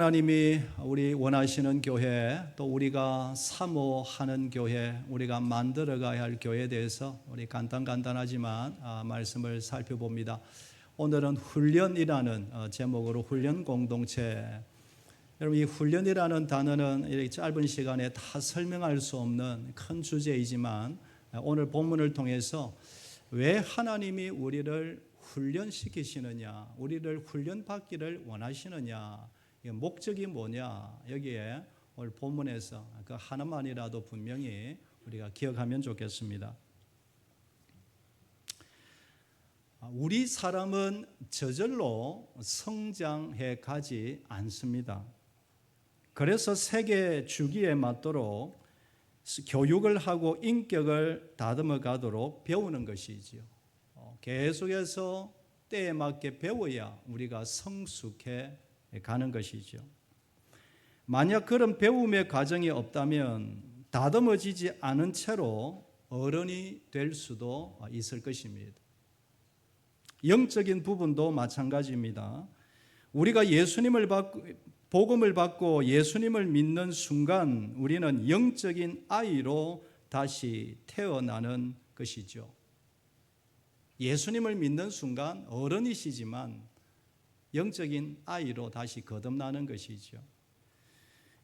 하나님이 우리 원하시는 교회, 또 우리가 사모하는 교회, 우리가 만들어가야 할 교회에 대해서 우리 간단하지만 말씀을 살펴봅니다. 오늘은 훈련이라는 제목으로 훈련 공동체. 여러분, 이 훈련이라는 단어는 이렇게 짧은 시간에 다 설명할 수 없는 큰 주제이지만 오늘 본문을 통해서 왜 하나님이 우리를 훈련시키시느냐, 우리를 훈련받기를 원하시느냐, 목적이 뭐냐, 여기에 오늘 본문에서 그 하나만이라도 분명히 우리가 기억하면 좋겠습니다. 우리 사람은 저절로 성장해 가지 않습니다. 그래서 세계 주기에 맞도록 교육을 하고 인격을 다듬어 가도록 배우는 것이지요. 계속해서 때에 맞게 배워야 우리가 성숙해 가는 것이죠. 만약 그런 배움의 과정이 없다면 다듬어지지 않은 채로 어른이 될 수도 있을 것입니다. 영적인 부분도 마찬가지입니다. 우리가 복음을 받고 예수님을 믿는 순간 우리는 영적인 아이로 다시 태어나는 것이죠. 예수님을 믿는 순간 어른이시지만 영적인 아이로 다시 거듭나는 것이죠.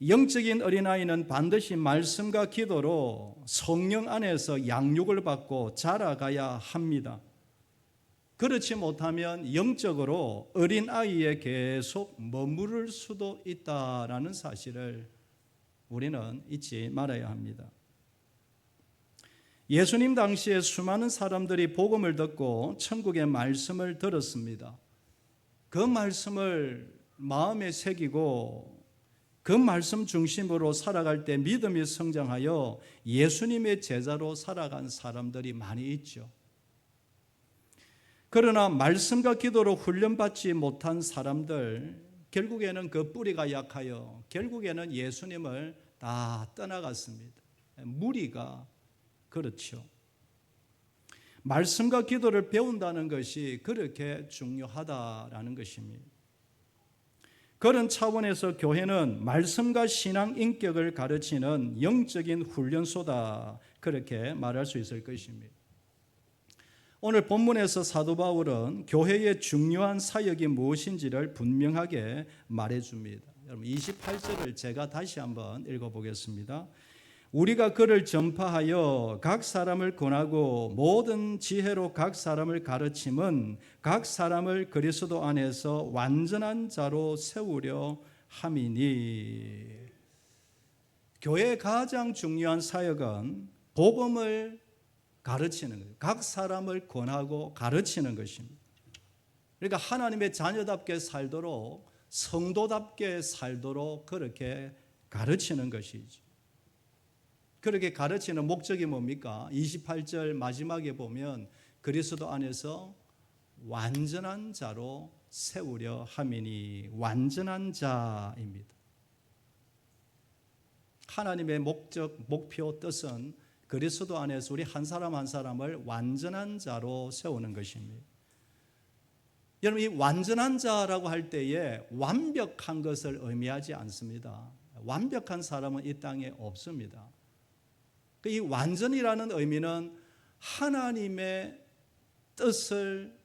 영적인 어린아이는 반드시 말씀과 기도로 성령 안에서 양육을 받고 자라가야 합니다. 그렇지 못하면 영적으로 어린아이에 계속 머무를 수도 있다라는 사실을 우리는 잊지 말아야 합니다. 예수님 당시에 수많은 사람들이 복음을 듣고 천국의 말씀을 들었습니다. 그 말씀을 마음에 새기고 그 말씀 중심으로 살아갈 때 믿음이 성장하여 예수님의 제자로 살아간 사람들이 많이 있죠. 그러나 말씀과 기도로 훈련받지 못한 사람들, 결국에는 그 뿌리가 약하여 결국에는 예수님을 다 떠나갔습니다. 무리가 그렇죠. 말씀과 기도를 배운다는 것이 그렇게 중요하다라는 것입니다. 그런 차원에서 교회는 말씀과 신앙 인격을 가르치는 영적인 훈련소다, 그렇게 말할 수 있을 것입니다. 오늘 본문에서 사도 바울은 교회의 중요한 사역이 무엇인지를 분명하게 말해줍니다. 여러분, 28절을 제가 다시 한번 읽어보겠습니다. 우리가 그를 전파하여 각 사람을 권하고 모든 지혜로 각 사람을 가르침은 각 사람을 그리스도 안에서 완전한 자로 세우려 함이니. 교회의 가장 중요한 사역은 복음을 가르치는 거예요. 각 사람을 권하고 가르치는 것입니다. 그러니까 하나님의 자녀답게 살도록, 성도답게 살도록 그렇게 가르치는 것이죠. 그렇게 가르치는 목적이 뭡니까? 28절 마지막에 보면 그리스도 안에서 완전한 자로 세우려 함이니, 완전한 자입니다. 하나님의 목적, 목표, 뜻은 그리스도 안에서 우리 한 사람 한 사람을 완전한 자로 세우는 것입니다. 여러분, 이 완전한 자라고 할 때에 완벽한 것을 의미하지 않습니다. 완벽한 사람은 이 땅에 없습니다. 이 완전이라는 의미는 하나님의 뜻을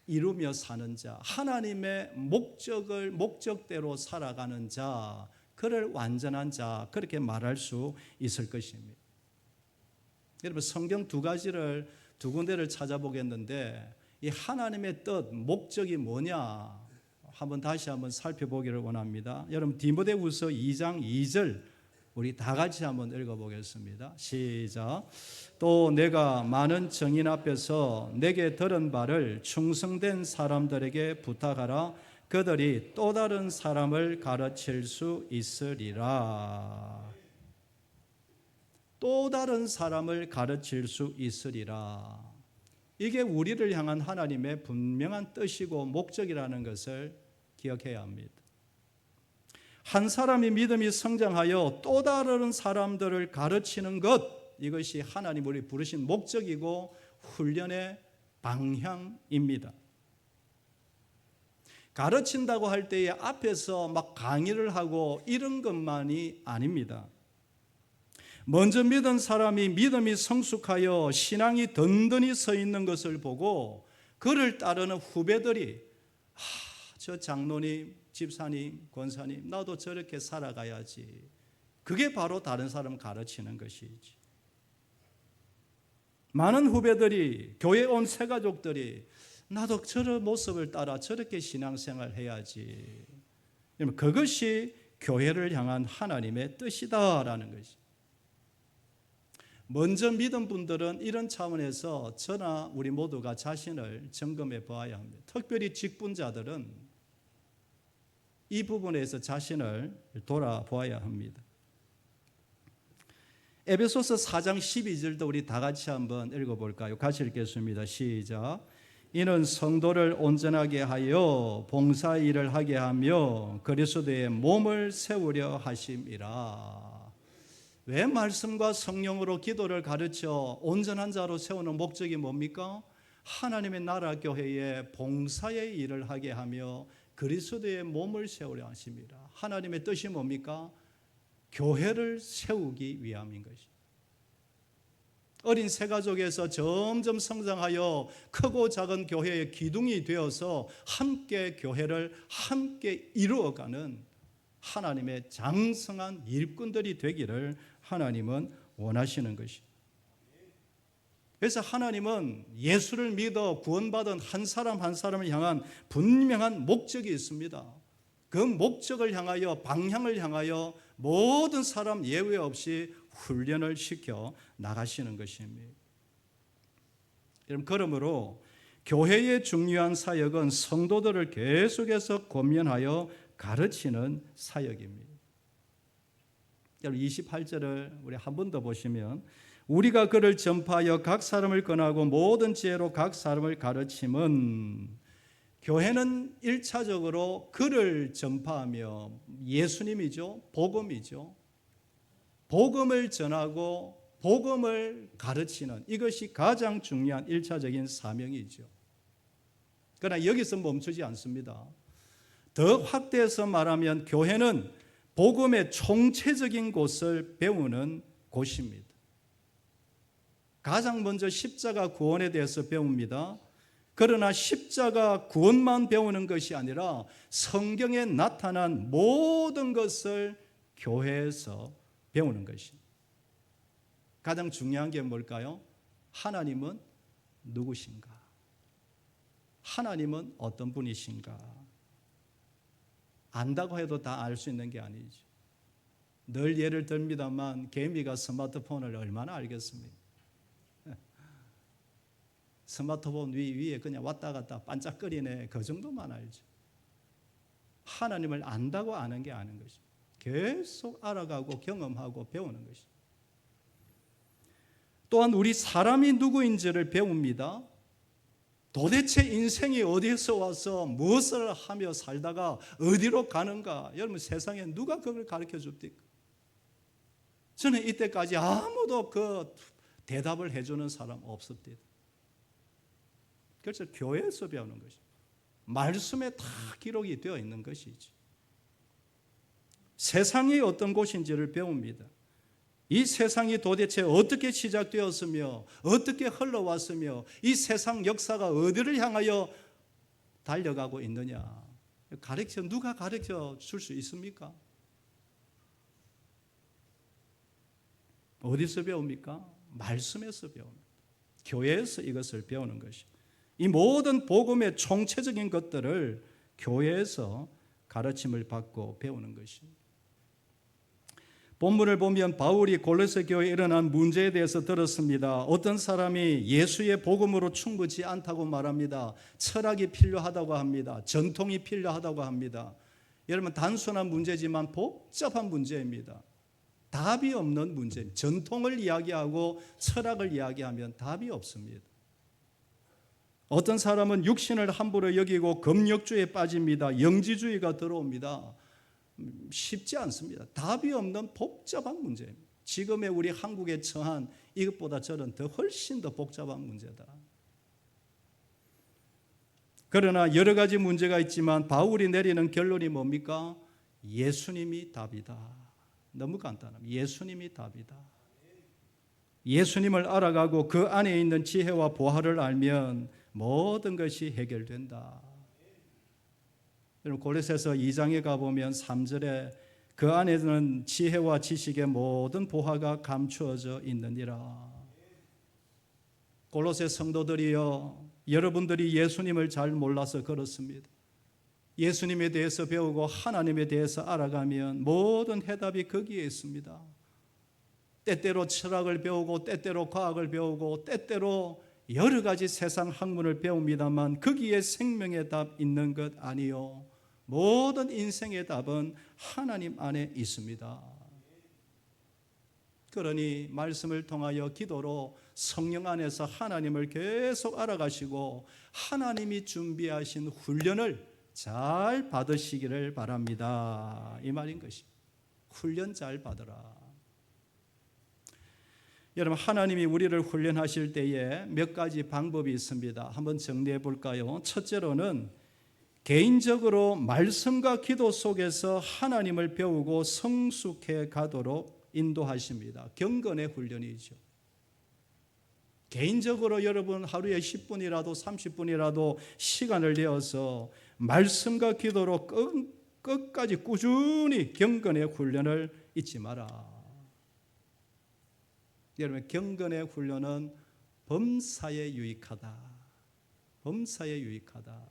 이루며 사는 자, 하나님의 목적대로 살아가는 자, 그를 완전한 자, 그렇게 말할 수 있을 것입니다. 여러분, 성경 두 군데를 찾아보겠는데 이 하나님의 뜻, 목적이 뭐냐 다시 한번 살펴보기를 원합니다. 여러분, 디모데후서 2장 2절 우리 다 같이 한번 읽어보겠습니다. 시작. 또 내가 많은 정인 앞에서 내게 들은 바를 충성된 사람들에게 부탁하라. 그들이 또 다른 사람을 가르칠 수 있으리라. 또 다른 사람을 가르칠 수 있으리라. 이게 우리를 향한 하나님의 분명한 뜻이고 목적이라는 것을 기억해야 합니다. 한 사람이 믿음이 성장하여 또 다른 사람들을 가르치는 것, 이것이 하나님 우리 부르신 목적이고 훈련의 방향입니다. 가르친다고 할 때에 앞에서 막 강의를 하고 이런 것만이 아닙니다. 먼저 믿은 사람이 믿음이 성숙하여 신앙이 든든히 서 있는 것을 보고 그를 따르는 후배들이 저 장로님, 집사님, 권사님 나도 저렇게 살아가야지. 그게 바로 다른 사람 가르치는 것이지. 많은 후배들이, 교회 온 새가족들이 나도 저런 모습을 따라 저렇게 신앙생활 해야지. 그것이 교회를 향한 하나님의 뜻이다라는 것이. 먼저 믿은 분들은 이런 차원에서 저나 우리 모두가 자신을 점검해 보아야 합니다. 특별히 직분자들은 이 부분에서 자신을 돌아보아야 합니다. 에베소서 4장 12절도 우리 다 같이 한번 읽어볼까요? 같이 읽겠습니다. 시작. 이는 성도를 온전하게 하여 봉사 일을 하게 하며 그리스도의 몸을 세우려 하심이라. 왜 말씀과 성령으로 기도를 가르쳐 온전한 자로 세우는 목적이 뭡니까? 하나님의 나라 교회에 봉사의 일을 하게 하며 그리스도의 몸을 세우려 하심이라. 하나님의 뜻이 뭡니까? 교회를 세우기 위함인 것이. 어린 새가족에서 점점 성장하여 크고 작은 교회의 기둥이 되어서 함께 교회를 함께 이루어가는 하나님의 장성한 일꾼들이 되기를 하나님은 원하시는 것이. 그래서 하나님은 예수를 믿어 구원받은 한 사람 한 사람을 향한 분명한 목적이 있습니다. 그 목적을 향하여, 방향을 향하여 모든 사람 예외 없이 훈련을 시켜 나가시는 것입니다. 여러분, 그러므로 교회의 중요한 사역은 성도들을 계속해서 권면하여 가르치는 사역입니다. 여러분, 28절을 우리 한 번 더 보시면 우리가 그를 전파하여 각 사람을 권하고 모든 지혜로 각 사람을 가르침은, 교회는 1차적으로 그를 전파하며, 예수님이죠. 복음이죠. 복음을 전하고 복음을 가르치는, 이것이 가장 중요한 1차적인 사명이죠. 그러나 여기서 멈추지 않습니다. 더 확대해서 말하면 교회는 복음의 총체적인 곳을 배우는 곳입니다. 가장 먼저 십자가 구원에 대해서 배웁니다. 그러나 십자가 구원만 배우는 것이 아니라 성경에 나타난 모든 것을 교회에서 배우는 것입니다. 가장 중요한 게 뭘까요? 하나님은 누구신가? 하나님은 어떤 분이신가? 안다고 해도 다 알 수 있는 게 아니죠. 늘 예를 듭니다만 개미가 스마트폰을 얼마나 알겠습니까? 스마트폰 위에 그냥 왔다 갔다 반짝거리네, 그 정도만 알죠. 하나님을 안다고 아는 게 아는 것입니다. 계속 알아가고 경험하고 배우는 것입니다. 또한 우리 사람이 누구인지를 배웁니다. 도대체 인생이 어디에서 와서 무엇을 하며 살다가 어디로 가는가? 여러분, 세상에 누가 그걸 가르쳐 줍니까? 저는 이때까지 아무도 그 대답을 해주는 사람 없었대요. 그래서 교회에서 배우는 것이죠. 말씀에 다 기록이 되어 있는 것이지. 세상이 어떤 곳인지를 배웁니다. 이 세상이 도대체 어떻게 시작되었으며 어떻게 흘러왔으며 이 세상 역사가 어디를 향하여 달려가고 있느냐, 누가 가르쳐 줄 수 있습니까? 어디서 배웁니까? 말씀에서 배웁니다. 교회에서 이것을 배우는 것입니다. 이 모든 복음의 총체적인 것들을 교회에서 가르침을 받고 배우는 것입니다. 본문을 보면 바울이 골로새 교회에 일어난 문제에 대해서 들었습니다. 어떤 사람이 예수의 복음으로 충분치 않다고 말합니다. 철학이 필요하다고 합니다. 전통이 필요하다고 합니다. 여러분, 단순한 문제지만 복잡한 문제입니다. 답이 없는 문제입니다. 전통을 이야기하고 철학을 이야기하면 답이 없습니다. 어떤 사람은 육신을 함부로 여기고 금욕주의에 빠집니다. 영지주의가 들어옵니다. 쉽지 않습니다. 답이 없는 복잡한 문제입니다. 지금의 우리 한국에 처한 이것보다 저는 훨씬 더 복잡한 문제다. 그러나 여러 가지 문제가 있지만 바울이 내리는 결론이 뭡니까? 예수님이 답이다. 너무 간단합니다. 예수님이 답이다. 예수님을 알아가고 그 안에 있는 지혜와 보화를 알면 모든 것이 해결된다. 여러분 골로새서 2장에 가보면 3절에 그 안에는 지혜와 지식의 모든 보화가 감추어져 있느니라. 골로새 성도들이여, 여러분들이 예수님을 잘 몰라서 그렇습니다. 예수님에 대해서 배우고 하나님에 대해서 알아가면 모든 해답이 거기에 있습니다. 때때로 철학을 배우고 때때로 과학을 배우고 때때로 여러 가지 세상 학문을 배웁니다만 거기에 생명의 답 있는 것 아니요. 모든 인생의 답은 하나님 안에 있습니다. 그러니 말씀을 통하여 기도로 성령 안에서 하나님을 계속 알아가시고 하나님이 준비하신 훈련을 잘 받으시기를 바랍니다. 이 말인 것입니다. 훈련 잘 받으라. 여러분 하나님이 우리를 훈련하실 때에 몇 가지 방법이 있습니다. 한번 정리해 볼까요? 첫째로는 개인적으로 말씀과 기도 속에서 하나님을 배우고 성숙해 가도록 인도하십니다. 경건의 훈련이죠. 개인적으로 여러분 하루에 10분이라도 30분이라도 시간을 내어서 말씀과 기도로 끝까지 꾸준히 경건의 훈련을 잊지 마라. 여러분 경건의 훈련은 범사에 유익하다. 범사에 유익하다.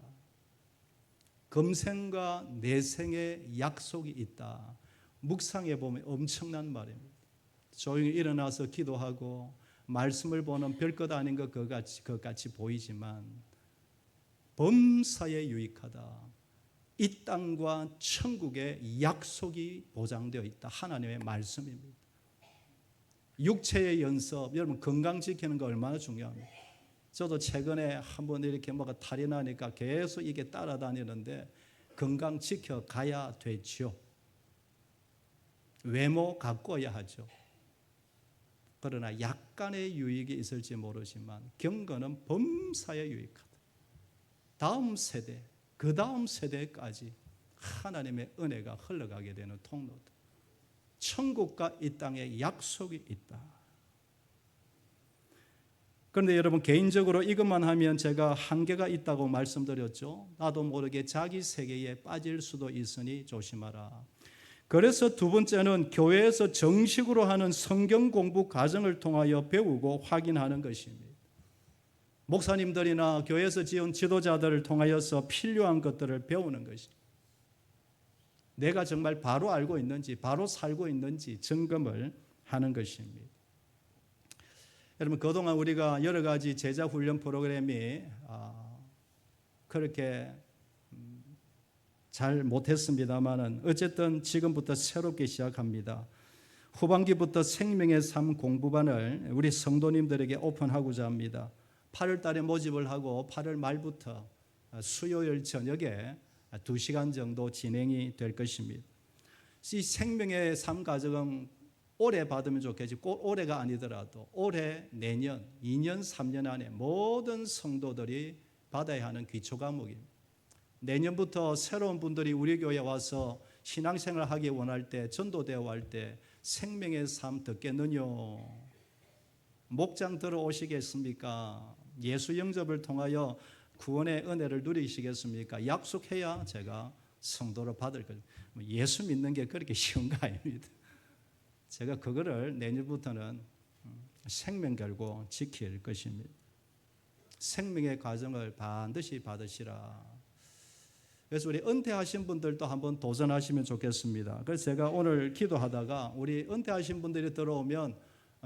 금생과 내생의 약속이 있다. 묵상해 보면 엄청난 말입니다. 조용히 일어나서 기도하고 말씀을 보는 별것 아닌 것 같이 보이지만 범사에 유익하다. 이 땅과 천국의 약속이 보장되어 있다. 하나님의 말씀입니다. 육체의 연습, 여러분 건강 지키는 거 얼마나 중요합니까? 저도 최근에 한번 이렇게 뭐가 탈이 나니까 계속 이게 따라다니는데 건강 지켜가야 되죠. 외모 가꿔야 하죠. 그러나 약간의 유익이 있을지 모르지만 경건은 범사에 유익하다. 다음 세대, 그 다음 세대까지 하나님의 은혜가 흘러가게 되는 통로다. 천국과 이 땅에 약속이 있다. 그런데 여러분 개인적으로 이것만 하면 제가 한계가 있다고 말씀드렸죠. 나도 모르게 자기 세계에 빠질 수도 있으니 조심하라. 그래서 두 번째는 교회에서 정식으로 하는 성경 공부 과정을 통하여 배우고 확인하는 것입니다. 목사님들이나 교회에서 지은 지도자들을 통하여서 필요한 것들을 배우는 것입니다. 내가 정말 바로 알고 있는지, 바로 살고 있는지 점검을 하는 것입니다. 여러분 그동안 우리가 여러 가지 제자 훈련 프로그램이 그렇게 잘 못했습니다만은 어쨌든 지금부터 새롭게 시작합니다. 후반기부터 생명의 삶 공부반을 우리 성도님들에게 오픈하고자 합니다. 8월 달에 모집을 하고 8월 말부터 수요일 저녁에 2시간 정도 진행이 될 것입니다. 이 생명의 삶 과정은 올해 받으면 좋겠지. 꼭 올해가 아니더라도 올해, 내년, 2년, 3년 안에 모든 성도들이 받아야 하는 기초 과목입니다. 내년부터 새로운 분들이 우리 교회에 와서 신앙생활 하기 원할 때, 전도되어 할 때 생명의 삶 듣겠느뇨? 목장 들어오시겠습니까? 예수 영접을 통하여 구원의 은혜를 누리시겠습니까? 약속해야 제가 성도로 받을 거예요. 예수 믿는 게 그렇게 쉬운 거 아닙니다. 제가 그거를 내년부터는 생명 걸고 지킬 것입니다. 생명의 과정을 반드시 받으시라. 그래서 우리 은퇴하신 분들도 한번 도전하시면 좋겠습니다. 그래서 제가 오늘 기도하다가 우리 은퇴하신 분들이 들어오면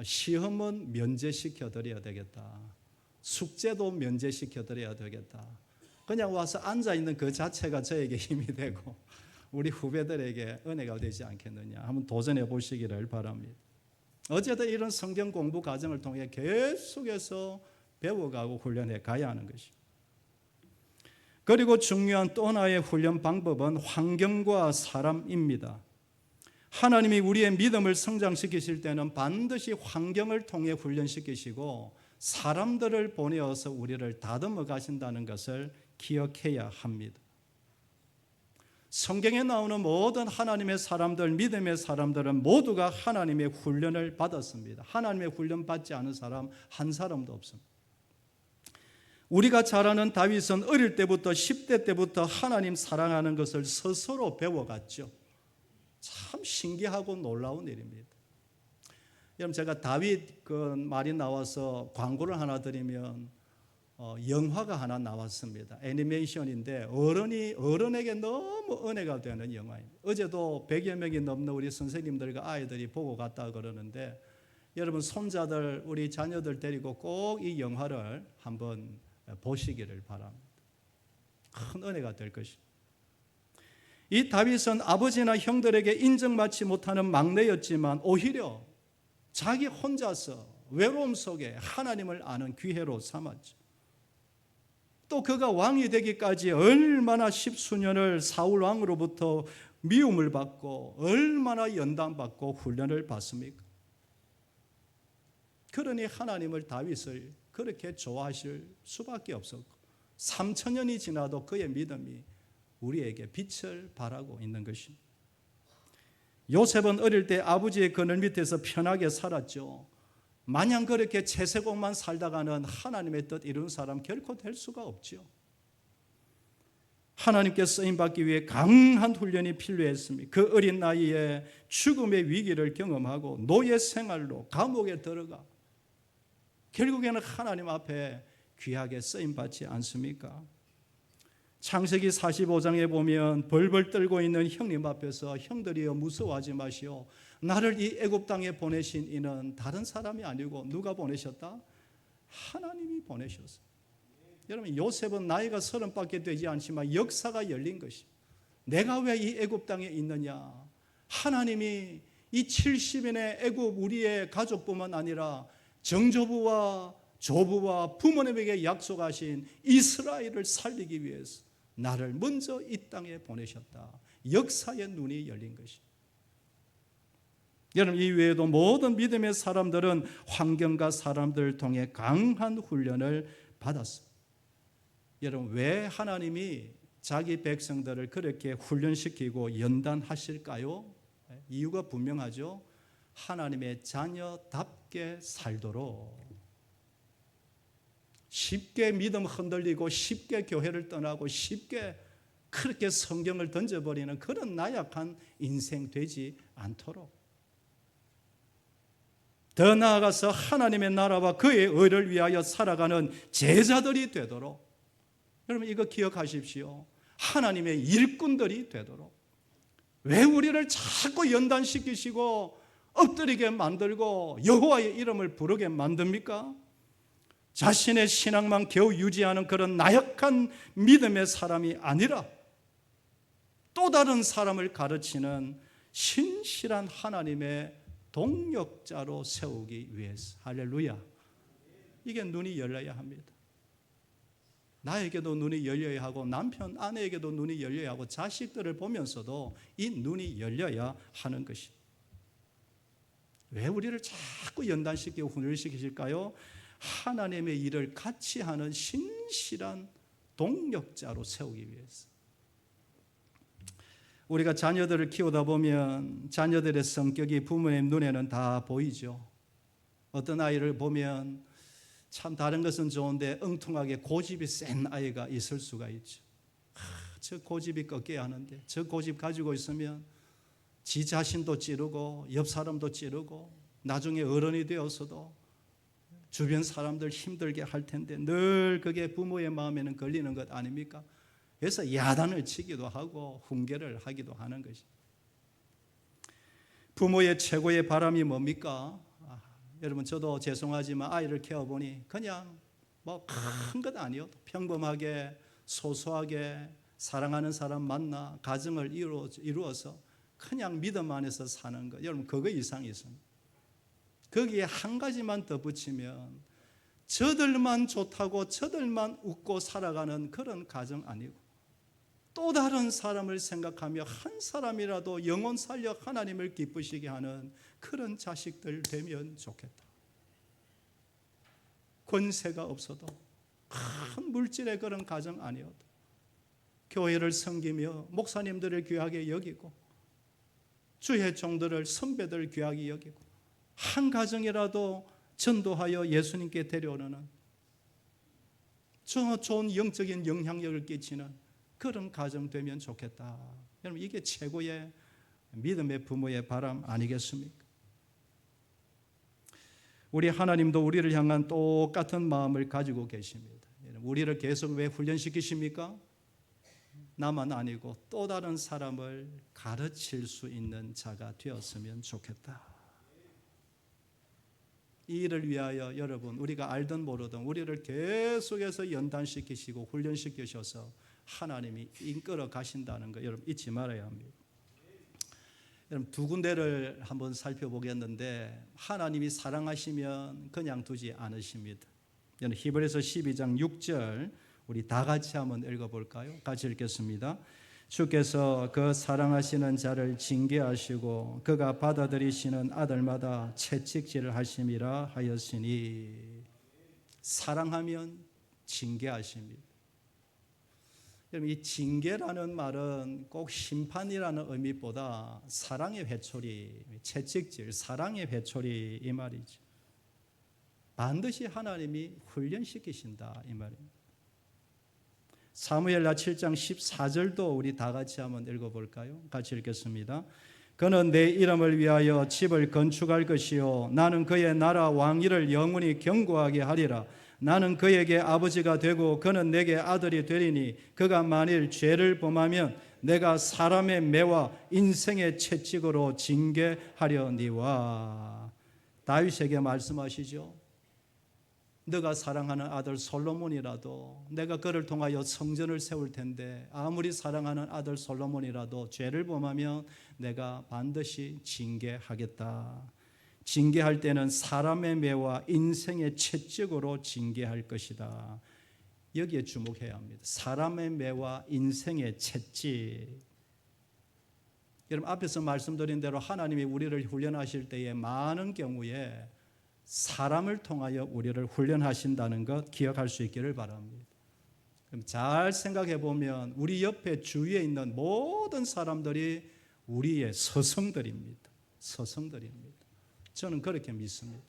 시험은 면제시켜 드려야 되겠다. 숙제도 면제시켜 드려야 되겠다. 그냥 와서 앉아있는 그 자체가 저에게 힘이 되고 우리 후배들에게 은혜가 되지 않겠느냐. 한번 도전해 보시기를 바랍니다. 어쨌든 이런 성경 공부 과정을 통해 계속해서 배워가고 훈련해 가야 하는 것입니다. 그리고 중요한 또 하나의 훈련 방법은 환경과 사람입니다. 하나님이 우리의 믿음을 성장시키실 때는 반드시 환경을 통해 훈련시키시고 사람들을 보내어서 우리를 다듬어 가신다는 것을 기억해야 합니다. 성경에 나오는 모든 하나님의 사람들, 믿음의 사람들은 모두가 하나님의 훈련을 받았습니다. 하나님의 훈련 받지 않은 사람 한 사람도 없습니다. 우리가 잘 아는 다윗은 어릴 때부터 10대 때부터 하나님 사랑하는 것을 스스로 배워갔죠. 참 신기하고 놀라운 일입니다. 여러분, 제가 다윗 그 말이 나와서 광고를 하나 드리면 영화가 하나 나왔습니다. 애니메이션인데 어른에게 너무 은혜가 되는 영화입니다. 어제도 100여 명이 넘는 우리 선생님들과 아이들이 보고 갔다 그러는데, 여러분 손자들, 우리 자녀들 데리고 꼭 이 영화를 한번 보시기를 바랍니다. 큰 은혜가 될 것입니다. 이 다윗은 아버지나 형들에게 인정받지 못하는 막내였지만 오히려 자기 혼자서 외로움 속에 하나님을 아는 기회로 삼았죠. 또 그가 왕이 되기까지 얼마나 십수년을 사울 왕으로부터 미움을 받고 얼마나 연단받고 훈련을 받습니까? 그러니 하나님을 다윗을 그렇게 좋아하실 수밖에 없었고 3000년이 지나도 그의 믿음이 우리에게 빛을 발하고 있는 것입니다. 요셉은 어릴 때 아버지의 그늘 밑에서 편하게 살았죠. 마냥 그렇게 채색옷만 살다가는 하나님의 뜻 이룬 사람 결코 될 수가 없죠. 하나님께 쓰임받기 위해 강한 훈련이 필요했습니다. 그 어린 나이에 죽음의 위기를 경험하고 노예 생활로 감옥에 들어가 결국에는 하나님 앞에 귀하게 쓰임받지 않습니까? 창세기 45장에 보면 벌벌 떨고 있는 형님 앞에서 형들이여 무서워하지 마시오. 나를 이 애굽 땅에 보내신 이는 다른 사람이 아니고 누가 보내셨다? 하나님이 보내셨어요. 여러분, 요셉은 나이가 30밖에 되지 않지만 역사가 열린 것입니다. 내가 왜 이 애굽 땅에 있느냐? 하나님이 이 70인의 애굽 우리의 가족뿐만 아니라 정조부와 조부와 부모님에게 약속하신 이스라엘을 살리기 위해서 나를 먼저 이 땅에 보내셨다. 역사의 눈이 열린 것입니다. 여러분, 이 외에도 모든 믿음의 사람들은 환경과 사람들을 통해 강한 훈련을 받았습니다. 여러분, 왜 하나님이 자기 백성들을 그렇게 훈련시키고 연단하실까요? 이유가 분명하죠. 하나님의 자녀답게 살도록. 쉽게 믿음 흔들리고 쉽게 교회를 떠나고 쉽게 그렇게 성경을 던져버리는 그런 나약한 인생 되지 않도록, 더 나아가서 하나님의 나라와 그의 의를 위하여 살아가는 제자들이 되도록, 여러분 이거 기억하십시오. 하나님의 일꾼들이 되도록. 왜 우리를 자꾸 연단시키시고 엎드리게 만들고 여호와의 이름을 부르게 만듭니까? 자신의 신앙만 겨우 유지하는 그런 나약한 믿음의 사람이 아니라 또 다른 사람을 가르치는 신실한 하나님의 동력자로 세우기 위해서. 할렐루야. 이게 눈이 열려야 합니다. 나에게도 눈이 열려야 하고 남편, 아내에게도 눈이 열려야 하고 자식들을 보면서도 이 눈이 열려야 하는 것입니다. 왜 우리를 자꾸 연단시키고 훈련시키실까요? 하나님의 일을 같이 하는 신실한 동력자로 세우기 위해서. 우리가 자녀들을 키우다 보면 자녀들의 성격이 부모님 눈에는 다 보이죠. 어떤 아이를 보면 참 다른 것은 좋은데 엉뚱하게 고집이 센 아이가 있을 수가 있죠. 저 고집이 꺾여야 하는데 저 고집 가지고 있으면 지 자신도 찌르고 옆 사람도 찌르고 나중에 어른이 되어서도 주변 사람들 힘들게 할 텐데 늘 그게 부모의 마음에는 걸리는 것 아닙니까? 그래서 야단을 치기도 하고 훈계를 하기도 하는 것이. 부모의 최고의 바람이 뭡니까? 여러분 저도 죄송하지만 아이를 키워보니 그냥 뭐 큰 것 아니어도 평범하게 소소하게 사랑하는 사람 만나 가정을 이루어서 그냥 믿음 안에서 사는 것. 여러분 그거 이상이 있습니다. 거기에 한 가지만 더 붙이면 저들만 좋다고 저들만 웃고 살아가는 그런 가정 아니고 또 다른 사람을 생각하며 한 사람이라도 영혼 살려 하나님을 기쁘시게 하는 그런 자식들 되면 좋겠다. 권세가 없어도 큰 물질의 그런 가정 아니어도 교회를 섬기며 목사님들을 귀하게 여기고 주의 종들을 선배들을 귀하게 여기고 한 가정이라도 전도하여 예수님께 데려오는 저 좋은 영적인 영향력을 끼치는 그런 가정 되면 좋겠다. 여러분, 이게 최고의 믿음의 부모의 바람 아니겠습니까? 우리 하나님도 우리를 향한 똑같은 마음을 가지고 계십니다. 우리를 계속 왜 훈련시키십니까? 나만 아니고 또 다른 사람을 가르칠 수 있는 자가 되었으면 좋겠다. 이 일을 위하여 여러분, 우리가 알든 모르든 우리를 계속해서 연단시키시고 훈련시키셔서 하나님이 이끌어 가신다는 거 여러분 잊지 말아야 합니다. 여러분, 두 군데를 한번 살펴보겠는데 하나님이 사랑하시면 그냥 두지 않으십니다. 여러분, 히브리서 12장 6절 우리 다 같이 한번 읽어볼까요? 같이 읽겠습니다. 주께서 그 사랑하시는 자를 징계하시고 그가 받아들이시는 아들마다 채찍질을 하심이라 하였으니. 사랑하면 징계하십니다. 여러분, 이 징계라는 말은 꼭 심판이라는 의미보다 사랑의 회초리, 채찍질, 사랑의 회초리 이 말이죠. 반드시 하나님이 훈련시키신다 이 말입니다. 사무엘하 7장 14절도 우리 다 같이 한번 읽어볼까요? 같이 읽겠습니다. 그는 내 이름을 위하여 집을 건축할 것이요 나는 그의 나라 왕위를 영원히 견고하게 하리라. 나는 그에게 아버지가 되고 그는 내게 아들이 되리니 그가 만일 죄를 범하면 내가 사람의 매와 인생의 채찍으로 징계하려니와. 다윗에게 말씀하시죠. 너가 사랑하는 아들 솔로몬이라도 내가 그를 통하여 성전을 세울 텐데 아무리 사랑하는 아들 솔로몬이라도 죄를 범하면 내가 반드시 징계하겠다. 징계할 때는 사람의 매와 인생의 채찍으로 징계할 것이다. 여기에 주목해야 합니다. 사람의 매와 인생의 채찍. 여러분, 앞에서 말씀드린 대로 하나님이 우리를 훈련하실 때에 많은 경우에 사람을 통하여 우리를 훈련하신다는 것 기억할 수 있기를 바랍니다. 그럼 잘 생각해 보면 우리 옆에 주위에 있는 모든 사람들이 우리의 스승들입니다. 스승들입니다. 저는 그렇게 믿습니다.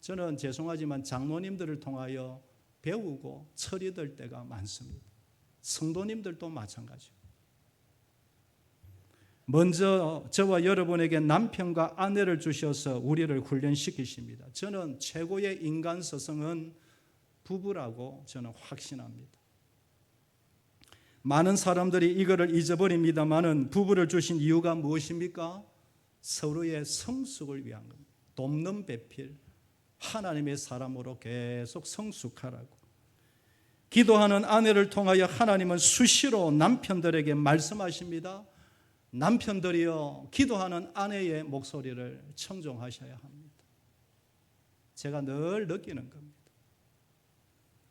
저는 죄송하지만 장로님들을 통하여 배우고 철이 들 때가 많습니다. 성도님들도 마찬가지고. 먼저 저와 여러분에게 남편과 아내를 주셔서 우리를 훈련시키십니다. 저는 최고의 인간 스승은 부부라고 저는 확신합니다. 많은 사람들이 이거를 잊어버립니다마는 부부를 주신 이유가 무엇입니까? 서로의 성숙을 위한 겁니다. 돕는 배필, 하나님의 사람으로 계속 성숙하라고. 기도하는 아내를 통하여 하나님은 수시로 남편들에게 말씀하십니다. 남편들이여 기도하는 아내의 목소리를 청종하셔야 합니다. 제가 늘 느끼는 겁니다.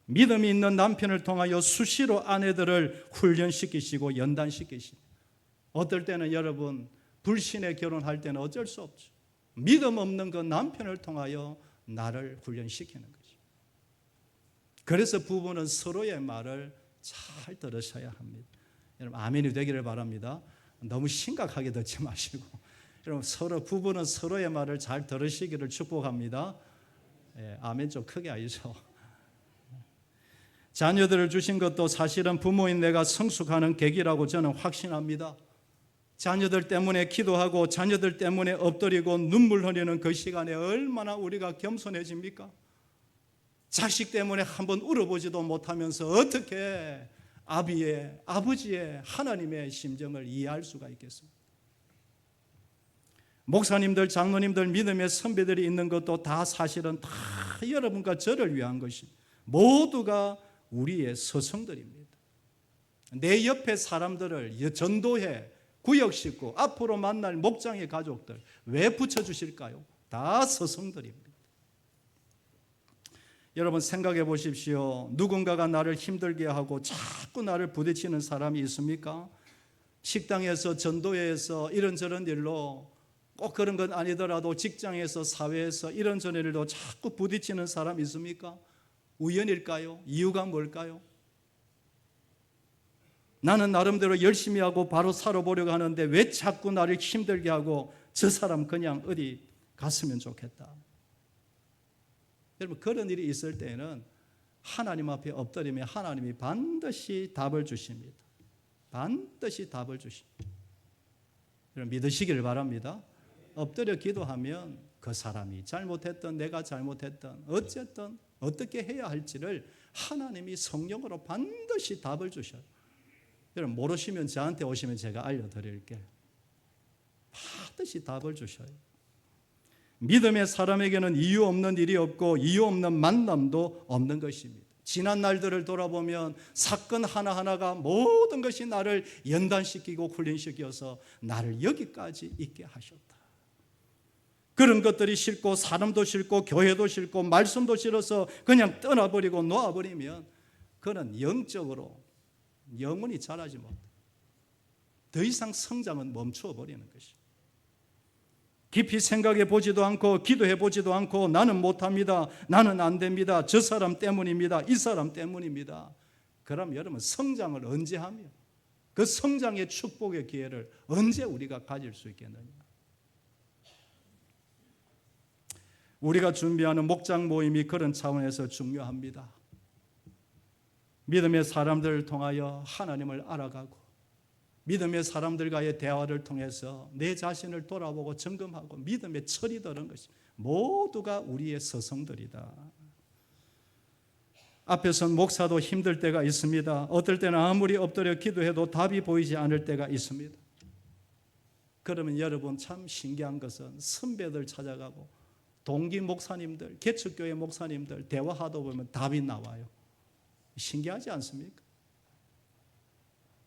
믿음이 있는 남편을 통하여 수시로 아내들을 훈련시키시고 연단시키십니다. 어떨 때는 여러분 불신에 결혼할 때는 어쩔 수 없죠. 믿음 없는 그 남편을 통하여 나를 훈련시키는 거죠. 그래서 부부는 서로의 말을 잘 들으셔야 합니다. 여러분 아멘이 되기를 바랍니다. 너무 심각하게 듣지 마시고 여러분 부부는 서로의 말을 잘 들으시기를 축복합니다. 아멘 좀 크게 하시죠. 자녀들을 주신 것도 사실은 부모인 내가 성숙하는 계기라고 저는 확신합니다. 자녀들 때문에 기도하고 자녀들 때문에 엎드리고 눈물 흘리는 그 시간에 얼마나 우리가 겸손해집니까? 자식 때문에 한번 울어보지도 못하면서 어떻게 아버지의 하나님의 심정을 이해할 수가 있겠습니까? 목사님들, 장로님들, 믿음의 선배들이 있는 것도 다 사실은 다 여러분과 저를 위한 것입니다. 모두가 우리의 스승들입니다. 내 옆에 사람들을 전도해 구역식구 앞으로 만날 목장의 가족들 왜 붙여주실까요? 다 스승들입니다. 여러분 생각해 보십시오. 누군가가 나를 힘들게 하고 자꾸 나를 부딪히는 사람이 있습니까? 식당에서 전도회에서 이런저런 일로 꼭 그런 건 아니더라도 직장에서 사회에서 이런저런 일로 자꾸 부딪히는 사람 있습니까? 우연일까요? 이유가 뭘까요? 나는 나름대로 열심히 하고 바로 살아보려고 하는데 왜 자꾸 나를 힘들게 하고 저 사람 그냥 어디 갔으면 좋겠다. 여러분, 그런 일이 있을 때에는 하나님 앞에 엎드리면 하나님이 반드시 답을 주십니다. 반드시 답을 주십니다. 여러분, 믿으시기를 바랍니다. 엎드려 기도하면 그 사람이 잘못했던 내가 잘못했던 어쨌든 어떻게 해야 할지를 하나님이 성령으로 반드시 답을 주셔요. 여러분, 모르시면 저한테 오시면 제가 알려드릴게요. 반드시 답을 주셔요. 믿음의 사람에게는 이유 없는 일이 없고 이유 없는 만남도 없는 것입니다. 지난 날들을 돌아보면 사건 하나하나가 모든 것이 나를 연단시키고 훈련시켜서 나를 여기까지 있게 하셨다. 그런 것들이 싫고 사람도 싫고 교회도 싫고 말씀도 싫어서 그냥 떠나버리고 놓아버리면 그는 영적으로 영원히 자라지 못해. 더 이상 성장은 멈추어버리는 것입니다. 깊이 생각해 보지도 않고 기도해 보지도 않고 나는 못합니다. 나는 안 됩니다. 저 사람 때문입니다. 이 사람 때문입니다. 그럼 여러분, 성장을 언제 하며 그 성장의 축복의 기회를 언제 우리가 가질 수 있겠느냐. 우리가 준비하는 목장 모임이 그런 차원에서 중요합니다. 믿음의 사람들을 통하여 하나님을 알아가고 믿음의 사람들과의 대화를 통해서 내 자신을 돌아보고 점검하고 믿음의 철이 드는 것이 모두가 우리의 서성들이다. 앞에 선 목사도 힘들 때가 있습니다. 어떨 때는 아무리 엎드려 기도해도 답이 보이지 않을 때가 있습니다. 그러면 여러분, 참 신기한 것은 선배들 찾아가고 동기 목사님들, 개척교회 목사님들 대화하다 보면 답이 나와요. 신기하지 않습니까?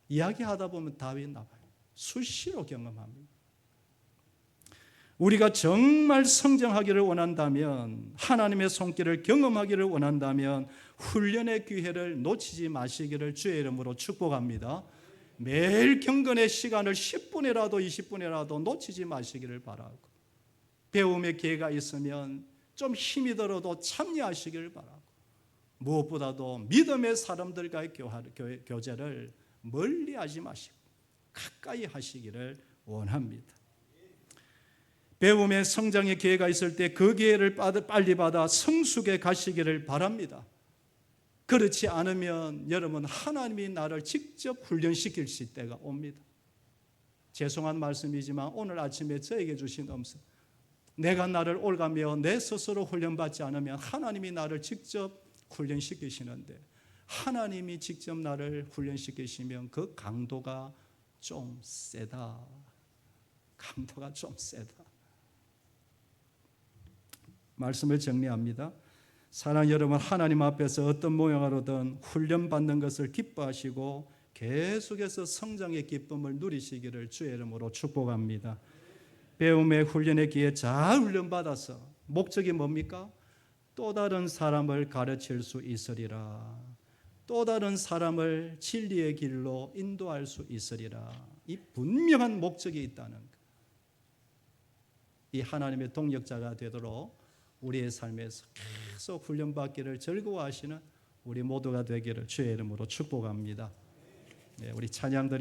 이야기하다 보면 답이 나와요. 수시로 경험합니다. 우리가 정말 성장하기를 원한다면, 하나님의 손길을 경험하기를 원한다면 훈련의 기회를 놓치지 마시기를 주의 이름으로 축복합니다. 매일 경건의 시간을 10분이라도 20분이라도 놓치지 마시기를 바라고, 배움의 기회가 있으면 좀 힘이 들어도 참여하시기를 바라고, 무엇보다도 믿음의 사람들과의 교제를 멀리하지 마시고 가까이 하시기를 원합니다. 배움의 성장의 기회가 있을 때 그 기회를 빨리 받아 성숙에 가시기를 바랍니다. 그렇지 않으면 여러분, 하나님이 나를 직접 훈련시킬 때가 옵니다. 죄송한 말씀이지만 오늘 아침에 저에게 주신 음성, 내가 나를 올가며 내 스스로 훈련받지 않으면 하나님이 나를 직접 훈련시키시는데, 하나님이 직접 나를 훈련시키시면 그 강도가 좀 세다. 강도가 좀 세다. 말씀을 정리합니다. 사랑 여러분, 하나님 앞에서 어떤 모양으로든 훈련받는 것을 기뻐하시고 계속해서 성장의 기쁨을 누리시기를 주의 이름으로 축복합니다. 배움의 훈련의 기회에 잘 훈련받아서 목적이 뭡니까? 또 다른 사람을 가르칠 수 있으리라. 또 다른 사람을 진리의 길로 인도할 수 있으리라. 이 분명한 목적이 있다는 것. 이 하나님의 동역자가 되도록 우리의 삶에서 계속 훈련받기를 즐거워하시는 우리 모두가 되기를 주의 이름으로 축복합니다. 우리 찬양들이